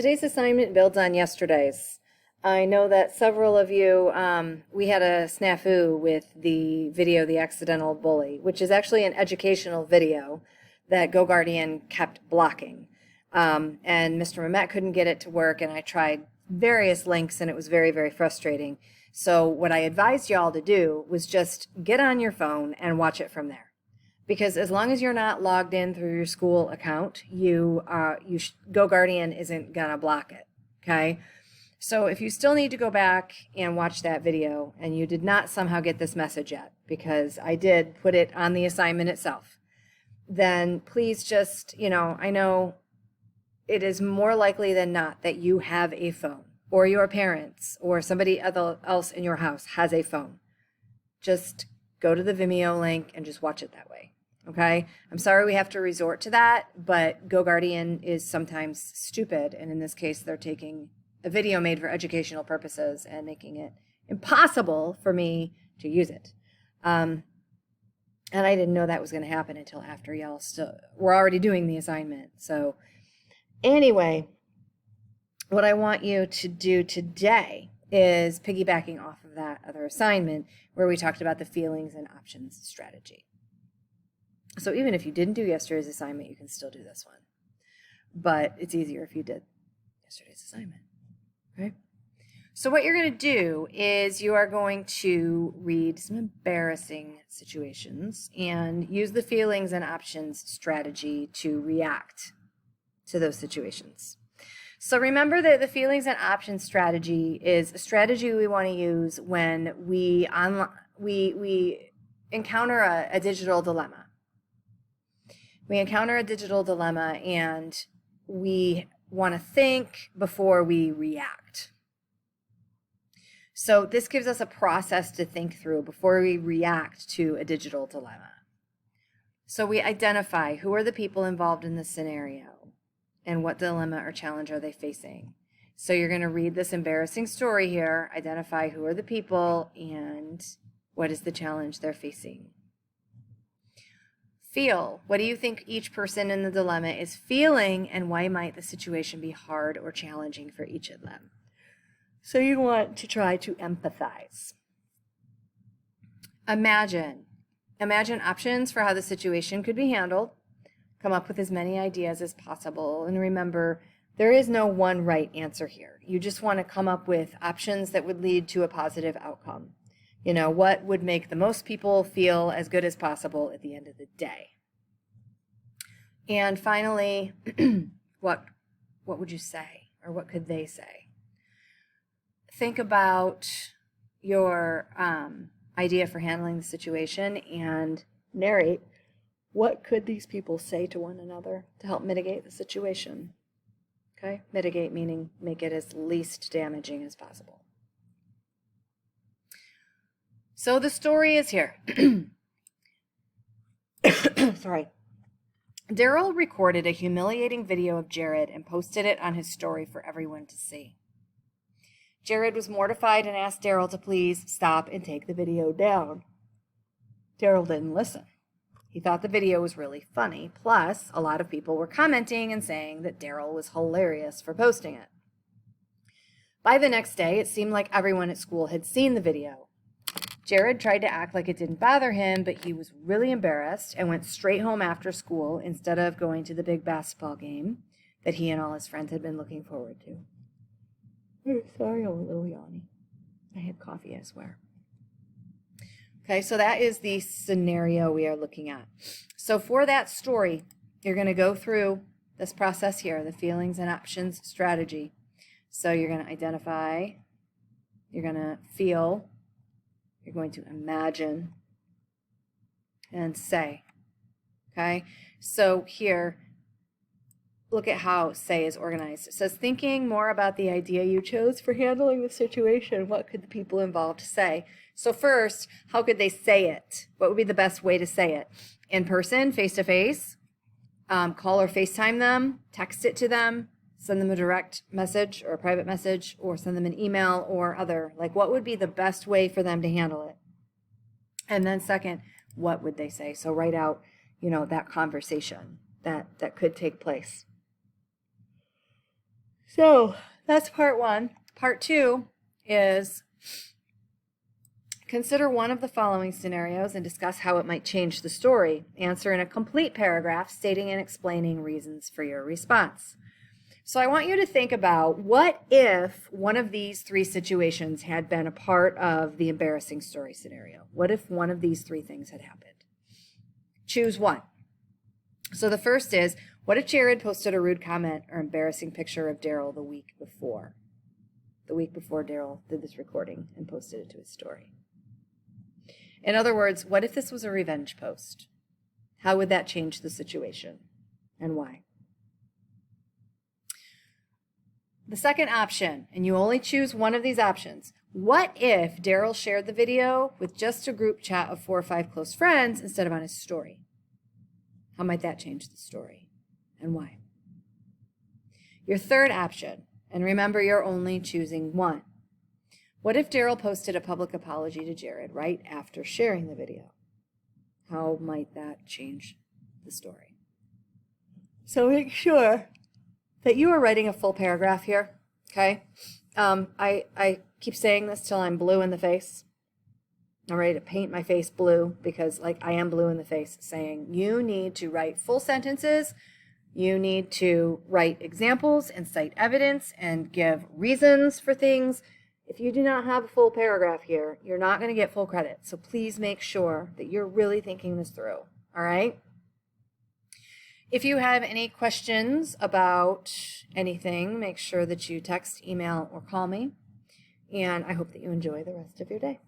today's assignment builds on yesterday's. I know that several of you, we had a snafu with the video, The Accidental Bully, which is actually an educational video that GoGuardian kept blocking. And Mr. Mamet couldn't get it to work, and I tried various links, and it was very, very frustrating. So what I advised y'all to do was just get on your phone and watch it from there. Because as long as you're not logged in through your school account, GoGuardian isn't gonna block it, okay? So if you still need to go back and watch that video and you did not somehow get this message yet, because I did put it on the assignment itself, then please just, I know it is more likely than not that you have a phone, or your parents or somebody else in your house has a phone. Just go to the Vimeo link and just watch it that way. Okay, I'm sorry we have to resort to that, but GoGuardian is sometimes stupid, and in this case, they're taking a video made for educational purposes and making it impossible for me to use it. And I didn't know that was going to happen until after y'all were already doing the assignment. So anyway, what I want you to do today is piggybacking off of that other assignment where we talked about the feelings and options strategy. So even if you didn't do yesterday's assignment, you can still do this one. But it's easier if you did yesterday's assignment, okay? So what you're going to do is you are going to read some embarrassing situations and use the feelings and options strategy to react to those situations. So remember that the feelings and options strategy is a strategy we want to use when we encounter a digital dilemma. We encounter a digital dilemma and we want to think before we react. So this gives us a process to think through before we react to a digital dilemma. So we identify who are the people involved in the scenario and what dilemma or challenge are they facing. So you're going to read this embarrassing story here, identify who are the people and what is the challenge they're facing. Feel. What do you think each person in the dilemma is feeling, and why might the situation be hard or challenging for each of them? So you want to try to empathize. Imagine options for how the situation could be handled. Come up with as many ideas as possible. And remember, there is no one right answer here. You just want to come up with options that would lead to a positive outcome. What would make the most people feel as good as possible at the end of the day? And finally, what would you say, or what could they say? Think about your idea for handling the situation and narrate what could these people say to one another to help mitigate the situation. Okay? Mitigate meaning make it as least damaging as possible. So the story is here. Sorry. Daryl recorded a humiliating video of Jared and posted it on his story for everyone to see. Jared was mortified and asked Daryl to please stop and take the video down. Daryl didn't listen. He thought the video was really funny. Plus, a lot of people were commenting and saying that Daryl was hilarious for posting it. By the next day, it seemed like everyone at school had seen the video. Jared tried to act like it didn't bother him, but he was really embarrassed and went straight home after school instead of going to the big basketball game that he and all his friends had been looking forward to. Sorry, I'm a little yawny. I had coffee, I swear. Okay, so that is the scenario we are looking at. So for that story, you're going to go through this process here, the feelings and options strategy. So you're going to identify, you're going to feel, you're going to imagine, and say. Okay, so here, look at how say is organized. It says, thinking more about the idea you chose for handling the situation, what could the people involved say? So first, how could they say it? What would be the best way to say it? In person, face-to-face, call or FaceTime them, text it to them, send them a direct message or a private message, or send them an email or other. Like, what would be the best way for them to handle it? And then second, what would they say? So write out, that conversation that could take place. So that's part one. Part two is consider one of the following scenarios and discuss how it might change the story. Answer in a complete paragraph stating and explaining reasons for your response. So I want you to think about, what if one of these three situations had been a part of the embarrassing story scenario? What if one of these three things had happened? Choose one. So the first is, what if Jared posted a rude comment or embarrassing picture of Daryl the week before? The week before Daryl did this recording and posted it to his story. In other words, what if this was a revenge post? How would that change the situation, and why? The second option, and you only choose one of these options, what if Daryl shared the video with just a group chat of 4 or 5 close friends instead of on his story? How might that change the story, and why? Your third option, and remember you're only choosing one, what if Daryl posted a public apology to Jared right after sharing the video? How might that change the story? So make sure that you are writing a full paragraph here, okay? I keep saying this till I'm blue in the face. I'm ready to paint my face blue because, like, I am blue in the face, saying you need to write full sentences. You need to write examples and cite evidence and give reasons for things. If you do not have a full paragraph here, you're not going to get full credit. So please make sure that you're really thinking this through, all right? If you have any questions about anything, make sure that you text, email, or call me. And I hope that you enjoy the rest of your day.